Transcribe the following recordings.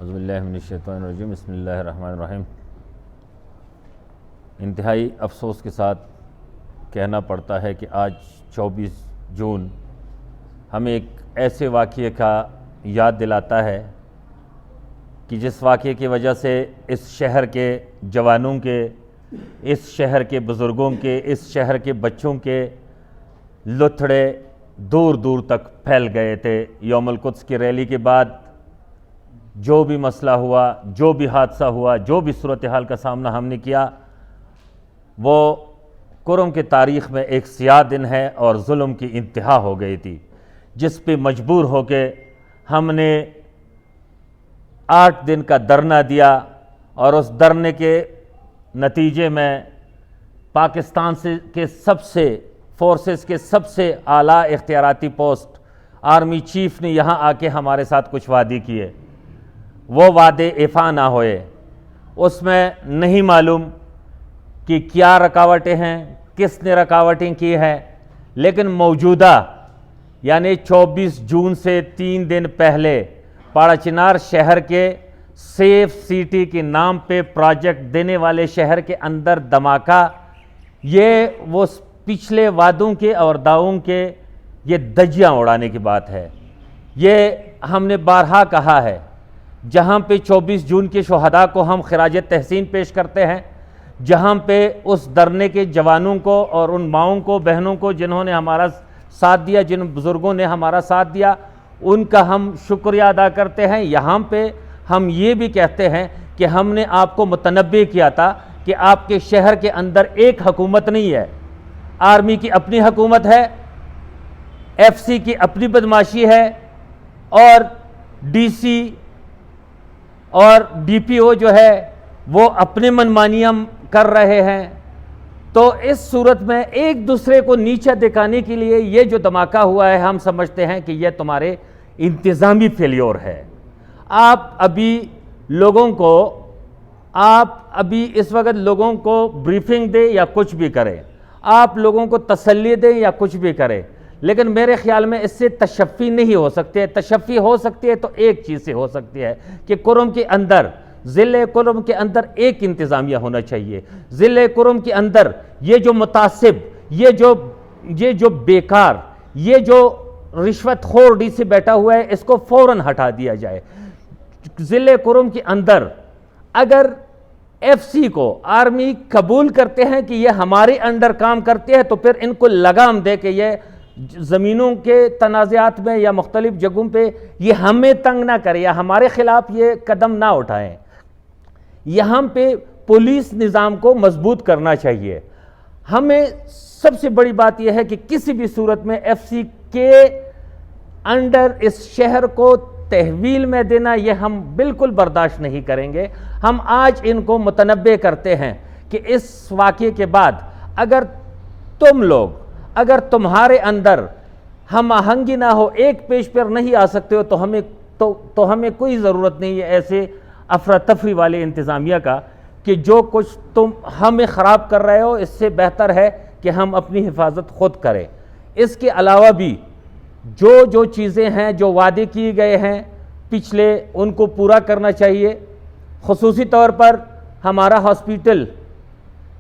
اعوذ باللہ من الشیطان الرجیم، بسم اللہ الرحمن الرحیم۔ انتہائی افسوس کے ساتھ کہنا پڑتا ہے کہ آج 24 جون ہمیں ایک ایسے واقعے کا یاد دلاتا ہے کہ جس واقعے کی وجہ سے اس شہر کے جوانوں کے، اس شہر کے بزرگوں کے، اس شہر کے بچوں کے لتھڑے دور دور تک پھیل گئے تھے۔ یوم القدس کی ریلی کے بعد جو بھی مسئلہ ہوا، جو بھی حادثہ ہوا، جو بھی صورتحال کا سامنا ہم نے کیا، وہ کرم کی تاریخ میں ایک سیاہ دن ہے اور ظلم کی انتہا ہو گئی تھی، جس پہ مجبور ہو کے ہم نے 8 دن کا دھرنا دیا، اور اس دھرنے کے نتیجے میں پاکستان کے سب سے فورسز کے سب سے اعلیٰ اختیاراتی پوسٹ آرمی چیف نے یہاں آ کے ہمارے ساتھ کچھ وعدے کیے، وہ وعدے ایفا نہ ہوئے۔ اس میں نہیں معلوم کہ کیا رکاوٹیں ہیں، کس نے رکاوٹیں کی ہیں، لیکن موجودہ یعنی 24 جون سے 3 دن پہلے پاڑا چنار شہر کے سیف سٹی کے نام پہ پروجیکٹ دینے والے شہر کے اندر دھماکہ، یہ وہ پچھلے وعدوں کے اور دعووں کے یہ دھجیاں اڑانے کی بات ہے۔ یہ ہم نے بارہا کہا ہے، جہاں پہ 24 جون کے شہداء کو ہم خراج تحسین پیش کرتے ہیں، جہاں پہ اس دھرنے کے جوانوں کو اور ان ماؤں کو، بہنوں کو جنہوں نے ہمارا ساتھ دیا، جن بزرگوں نے ہمارا ساتھ دیا، ان کا ہم شکریہ ادا کرتے ہیں۔ یہاں پہ ہم یہ بھی کہتے ہیں کہ ہم نے آپ کو متنبہ کیا تھا کہ آپ کے شہر کے اندر ایک حکومت نہیں ہے، آرمی کی اپنی حکومت ہے، ایف سی کی اپنی بدماشی ہے، اور ڈی سی اور ڈی پی او جو ہے وہ اپنے منمانیاں کر رہے ہیں۔ تو اس صورت میں ایک دوسرے کو نیچا دکھانے کے لیے یہ جو دھماکہ ہوا ہے، ہم سمجھتے ہیں کہ یہ تمہارے انتظامی فیلیور ہے۔ آپ ابھی اس وقت لوگوں کو بریفنگ دیں یا کچھ بھی کریں، آپ لوگوں کو تسلی دیں یا کچھ بھی کریں، لیکن میرے خیال میں اس سے تشفی نہیں ہو سکتی ہے۔ تشفی ہو سکتی ہے تو ایک چیز سے ہو سکتی ہے کہ کرم کے اندر، ضلع کرم کے اندر ایک انتظامیہ ہونا چاہیے۔ ضلع کرم کے اندر یہ جو متعصب، یہ جو بیکار، یہ جو رشوت خور ڈی سی بیٹھا ہوا ہے، اس کو فوراً ہٹا دیا جائے۔ ضلع کرم کے اندر اگر ایف سی کو آرمی قبول کرتے ہیں کہ یہ ہمارے انڈر کام کرتے ہیں، تو پھر ان کو لگام دے کہ یہ زمینوں کے تنازعات میں یا مختلف جگہوں پہ یہ ہمیں تنگ نہ کرے یا ہمارے خلاف یہ قدم نہ اٹھائیں۔ یہاں پہ پولیس نظام کو مضبوط کرنا چاہیے۔ ہمیں سب سے بڑی بات یہ ہے کہ کسی بھی صورت میں ایف سی کے انڈر اس شہر کو تحویل میں دینا یہ ہم بالکل برداشت نہیں کریں گے۔ ہم آج ان کو متنبہ کرتے ہیں کہ اس واقعے کے بعد اگر تمہارے اندر ہم آہنگی نہ ہو، ایک پیج پر نہیں آ سکتے ہو، تو ہمیں کوئی ضرورت نہیں ہے ایسے افراتفری والے انتظامیہ کا کہ جو کچھ تم ہمیں خراب کر رہے ہو، اس سے بہتر ہے کہ ہم اپنی حفاظت خود کریں۔ اس کے علاوہ بھی جو چیزیں ہیں، جو وعدے کیے گئے ہیں پچھلے، ان کو پورا کرنا چاہیے۔ خصوصی طور پر ہمارا ہاسپیٹل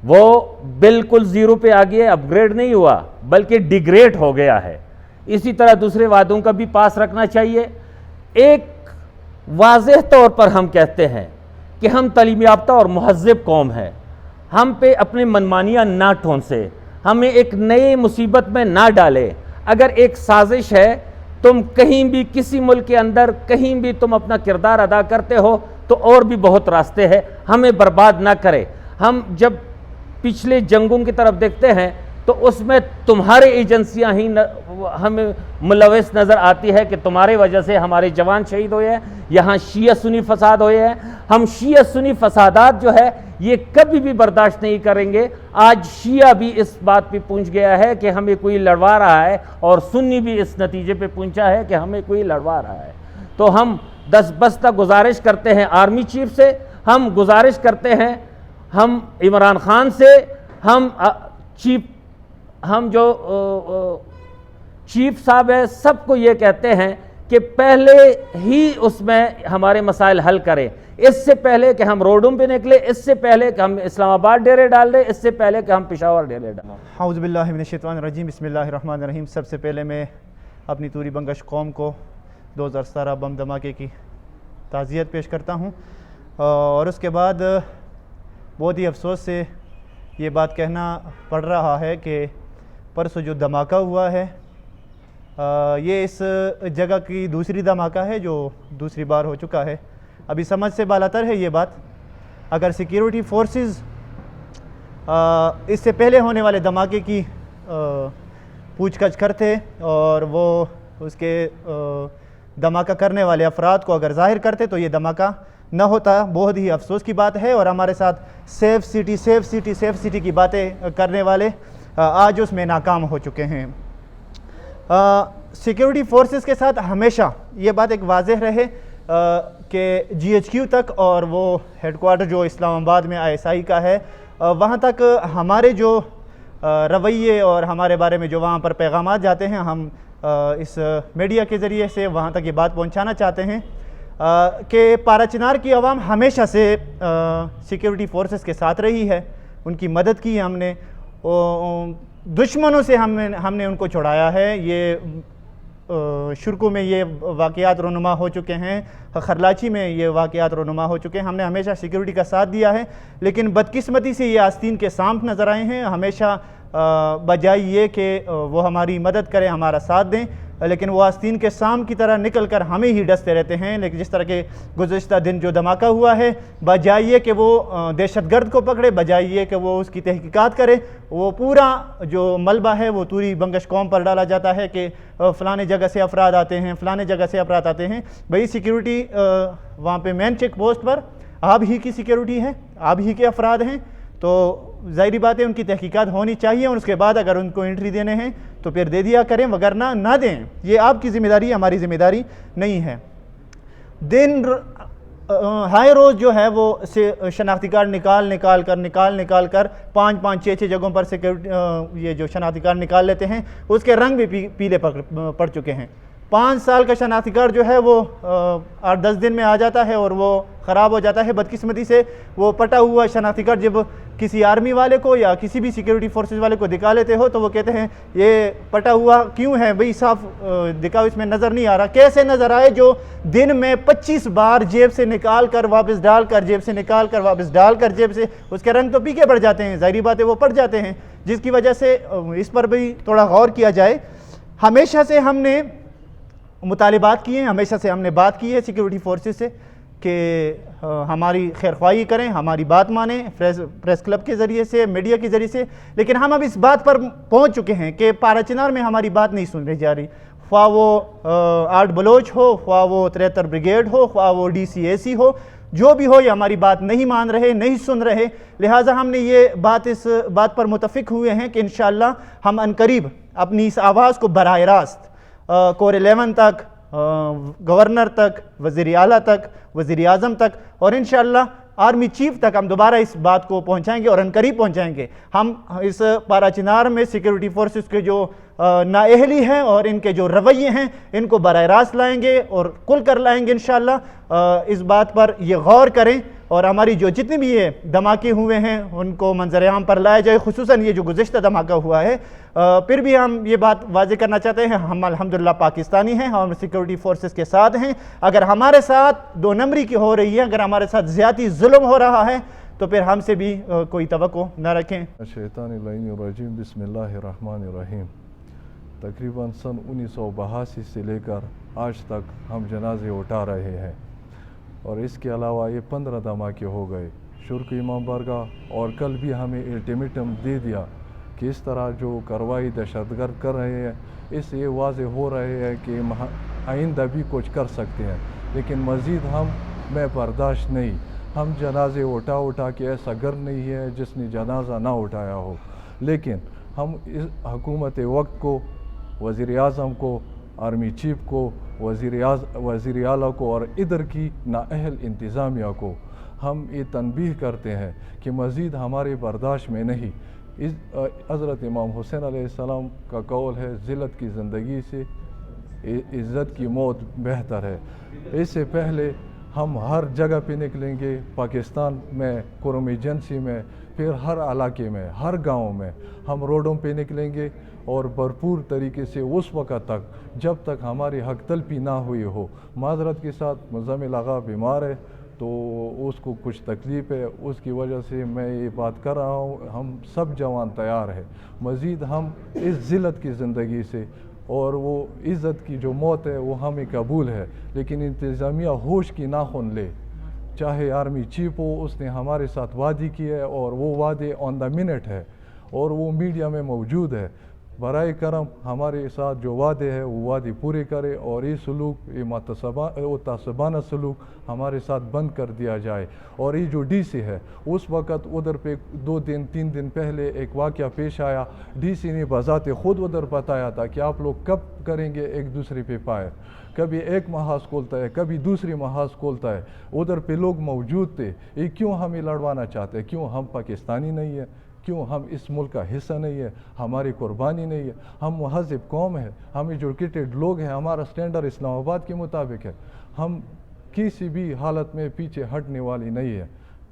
وہ بالکل زیرو پہ آ گیا، اپ گریڈ نہیں ہوا بلکہ ڈیگریڈ ہو گیا ہے۔ اسی طرح دوسرے وعدوں کا بھی پاس رکھنا چاہیے۔ ایک واضح طور پر ہم کہتے ہیں کہ ہم تعلیم یافتہ اور مہذب قوم ہیں، ہم پہ اپنی منمانیاں نہ ٹھونسے، ہمیں ایک نئی مصیبت میں نہ ڈالے۔ اگر ایک سازش ہے، تم کہیں بھی کسی ملک کے اندر کہیں بھی تم اپنا کردار ادا کرتے ہو، تو اور بھی بہت راستے ہیں، ہمیں برباد نہ کرے۔ ہم جب پچھلے جنگوں کی طرف دیکھتے ہیں تو اس میں تمہاری ایجنسیاں ہی ہمیں ملوث نظر آتی ہے کہ تمہاری وجہ سے ہمارے جوان شہید ہوئے ہیں، یہاں شیعہ سنی فساد ہوئے ہیں۔ ہم شیعہ سنی فسادات جو ہے یہ کبھی بھی برداشت نہیں کریں گے۔ آج شیعہ بھی اس بات پہ پہنچ گیا ہے کہ ہمیں کوئی لڑوا رہا ہے، اور سنی بھی اس نتیجے پہ پہنچا ہے کہ ہمیں کوئی لڑوا رہا ہے۔ تو ہم دستبستہ گزارش کرتے ہیں آرمی چیف سے، ہم گزارش کرتے ہیں ہم عمران خان سے، ہم جو چیف صاحب ہے، سب کو یہ کہتے ہیں کہ کہ پہلے ہی اس میں ہمارے مسائل حل کریں، اس سے پہلے کہ ہم روڈوں پہ نکلے، اس سے پہلے کہ ہم اسلام آباد ڈیرے ڈال دیں، اس سے پہلے کہ ہم پشاور ڈیرے ڈالیں۔ اعوذ باللہ من الشیطان الرجیم، بسم اللہ الرحمن الرحیم۔ سب سے پہلے میں اپنی توری بنگش قوم کو 2017 بم دھماکے کی تعزیت پیش کرتا ہوں، اور اس کے بعد بہت ہی افسوس سے یہ بات کہنا پڑ رہا ہے کہ پرسوں جو دھماکہ ہوا ہے یہ اس جگہ کی دوسری دھماکہ ہے جو دوسری بار ہو چکا ہے۔ ابھی سمجھ سے بالاتر ہے یہ بات۔ اگر سیکیورٹی فورسز اس سے پہلے ہونے والے دھماکے کی پوچھ گچھ کرتے اور وہ اس کے دھماکہ کرنے والے افراد کو اگر ظاہر کرتے تو یہ دھماکہ نہ ہوتا۔ بہت ہی افسوس کی بات ہے، اور ہمارے ساتھ safe city safe city safe city کی باتیں کرنے والے آج اس میں ناکام ہو چکے ہیں۔ سیکیورٹی فورسز کے ساتھ ہمیشہ یہ بات ایک واضح رہے کہ جی ایچ کیو تک اور وہ ہیڈ کوارٹر جو اسلام آباد میں ISI کا ہے وہاں تک ہمارے جو رویے اور ہمارے بارے میں جو وہاں پر پیغامات جاتے ہیں، ہم اس میڈیا کے ذریعے سے وہاں تک یہ بات پہنچانا چاہتے ہیں کہ پارا چنار کی عوام ہمیشہ سے سیکیورٹی فورسز کے ساتھ رہی ہے، ان کی مدد کی ہم نے، دشمنوں سے ہم نے ان کو چھڑایا ہے۔ یہ شرکو میں یہ واقعات رونما ہو چکے ہیں، خرلاچی میں یہ واقعات رونما ہو چکے ہیں، ہم نے ہمیشہ سیکیورٹی کا ساتھ دیا ہے، لیکن بدقسمتی سے یہ آستین کے سانپ نظر آئے ہیں۔ ہمیشہ بجائے یہ کہ وہ ہماری مدد کریں، ہمارا ساتھ دیں، لیکن وہ آستین کے سانپ کی طرح نکل کر ہمیں ہی ڈستے رہتے ہیں۔ لیکن جس طرح کے گزشتہ دن جو دھماکہ ہوا ہے، بجائے یہ کہ وہ دہشت گرد کو پکڑے، بجائے یہ کہ وہ اس کی تحقیقات کرے، وہ پورا جو ملبہ ہے وہ توری بنگش قوم پر ڈالا جاتا ہے کہ فلانے جگہ سے افراد آتے ہیں، فلانے جگہ سے افراد آتے ہیں۔ بھئی سیکیورٹی وہاں پہ مین چیک پوسٹ پر آپ ہی کی سیکیورٹی ہے، آپ ہی کے افراد ہیں، تو ظاہری بات ہے ان کی تحقیقات ہونی چاہیے، اور اس کے بعد اگر ان کو انٹری دینے ہیں تو پھر دے دیا کریں، وگرنہ نہ دیں۔ یہ آپ کی ذمہ داری، ہماری ذمہ داری نہیں ہے۔ ہائے روز جو ہے وہ شناختی کارڈ نکال کر 5 6 جگہوں پر یہ جو شناختی کارڈ نکال لیتے ہیں، اس کے رنگ بھی پیلے پڑ چکے ہیں۔ 5 سال کا شناختی کارڈ جو ہے وہ 8-10 دن میں آ جاتا ہے اور وہ خراب ہو جاتا ہے۔ بدقسمتی سے وہ پٹا ہوا شناختی کارڈ جب کسی آرمی والے کو یا کسی بھی سیکیورٹی فورسز والے کو دکھا لیتے ہو تو وہ کہتے ہیں یہ پٹا ہوا کیوں ہے بھئی، صاف دکھاؤ، اس میں نظر نہیں آ رہا۔ کیسے نظر آئے جو دن میں 25 بار جیب سے نکال کر واپس ڈال کر، جیب سے نکال کر واپس ڈال کر جیب سے، اس کے رنگ تو پیکے پڑ جاتے ہیں، ظاہری بات ہے وہ پڑ جاتے ہیں، جس کی وجہ سے اس پر بھی تھوڑا غور کیا جائے۔ ہمیشہ سے ہم نے مطالبات کیے ہیں، ہمیشہ سے ہم نے بات کی ہے سیکیورٹی فورسز سے کہ ہماری خیرخواہی کریں، ہماری بات مانیں، پریس کلب کے ذریعے سے، میڈیا کے ذریعے سے، لیکن ہم اب اس بات پر پہنچ چکے ہیں کہ پارا چنار میں ہماری بات نہیں سن رہی جا رہی، خواہ وہ 8 بلوچ ہو، خواہ وہ 73 بریگیڈ ہو، خواہ وہ DCAC ہو، جو بھی ہو، یہ ہماری بات نہیں مان رہے، نہیں سن رہے۔ لہٰذا ہم نے یہ اس بات پر متفق ہوئے ہیں کہ انشاءاللہ ہم عنقریب اپنی اس آواز کو براہ راست کور 11 تک، گورنر تک، وزیر اعلیٰ تک، وزیر اعظم تک، اور انشاءاللہ آرمی چیف تک ہم دوبارہ اس بات کو پہنچائیں گے اور عنقریب پہنچائیں گے۔ ہم اس پارا چنار میں سیکیورٹی فورسز کے جو نااہلی ہیں اور ان کے جو رویے ہیں ان کو براہ راست لائیں گے اور کھل کر لائیں گے انشاءاللہ۔ اس بات پر یہ غور کریں اور ہماری جو جتنے بھی یہ دھماکے ہوئے ہیں ان کو منظر عام پر لایا جائے، خصوصاً یہ جو گزشتہ دھماکہ ہوا ہے۔ پھر بھی ہم یہ بات واضح کرنا چاہتے ہیں، ہم الحمدللہ پاکستانی ہیں، ہم سیکیورٹی فورسز کے ساتھ ہیں۔ اگر ہمارے ساتھ 2 نمبری کی ہو رہی ہے، اگر ہمارے ساتھ زیادتی ظلم ہو رہا ہے تو پھر ہم سے بھی کوئی توقع نہ رکھیں۔ شیطان الرجیم، بسم اللہ الرحمن الرحیم۔ تقریباً سن 1982 سے لے کر آج تک ہم جنازے اٹھا رہے ہیں، اور اس کے علاوہ یہ 15 دھماکے ہو گئے شرک امام بارگاہ، اور کل بھی ہمیں الٹیمیٹم دے دیا کہ اس طرح جو کارروائی دہشت گرد کر رہے ہیں اس سے یہ واضح ہو رہے ہیں کہ آئندہ بھی کچھ کر سکتے ہیں، لیکن مزید میں برداشت نہیں۔ ہم جنازے اٹھا کے ایسا گھر نہیں ہے جس نے جنازہ نہ اٹھایا ہو، لیکن ہم اس حکومت وقت کو، وزیر اعظم کو، آرمی چیف کو، وزیر اعلیٰ کو اور ادھر کی نااہل انتظامیہ کو ہم یہ تنبیہ کرتے ہیں کہ مزید ہمارے برداشت میں نہیں۔ حضرت امام حسین علیہ السلام کا قول ہے، ذلت کی زندگی سے عزت کی موت بہتر ہے۔ اس سے پہلے ہم ہر جگہ پہ نکلیں گے، پاکستان میں، قوم ایجنسی میں، پھر ہر علاقے میں، ہر گاؤں میں ہم روڈوں پہ نکلیں گے اور بھرپور طریقے سے اس وقت تک جب تک ہماری حق تلفی نہ ہوئی ہو۔ معذرت کے ساتھ مزمل آغا بیمار ہے تو اس کو کچھ تکلیف ہے، اس کی وجہ سے میں یہ بات کر رہا ہوں۔ ہم سب جوان تیار ہیں، مزید ہم اس ذلت کی زندگی سے اور وہ عزت کی جو موت ہے وہ ہمیں قبول ہے، لیکن انتظامیہ ہوش کی ناخن لے۔ چاہے آرمی چیف ہو، اس نے ہمارے ساتھ وعدے کی ہے اور وہ وعدے آن دا منٹ ہے اور وہ میڈیا میں موجود ہے۔ برائے کرم ہمارے ساتھ جو وعدے ہیں وہ وعدے پورے کرے اور یہ سلوک، یہ متعصبانہ سلوک ہمارے ساتھ بند کر دیا جائے۔ اور یہ جو ڈی سی ہے، اس وقت ادھر پہ 2 دن 3 دن پہلے ایک واقعہ پیش آیا، ڈی سی نے بذات خود ادھر بتایا تھا کہ آپ لوگ کب کریں گے ایک دوسرے پہ فائر، کبھی ایک محاذ کھولتا ہے، کبھی دوسری محاذ کھولتا ہے۔ ادھر پہ لوگ موجود تھے، یہ کیوں ہمیں لڑوانا چاہتے ہیں؟ کیوں ہم پاکستانی نہیں ہیں؟ کیوں ہم اس ملک کا حصہ نہیں ہے؟ ہماری قربانی نہیں ہے؟ ہم مہذب قوم ہے، ہم ایجوکیٹڈ لوگ ہیں، ہمارا سٹینڈرڈ اسلام آباد کے مطابق ہے، ہم کسی بھی حالت میں پیچھے ہٹنے والی نہیں ہے۔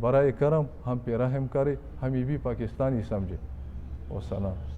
برائے کرم ہم پہ رحم کرے، ہمیں بھی پاکستانی سمجھے۔ والسلام۔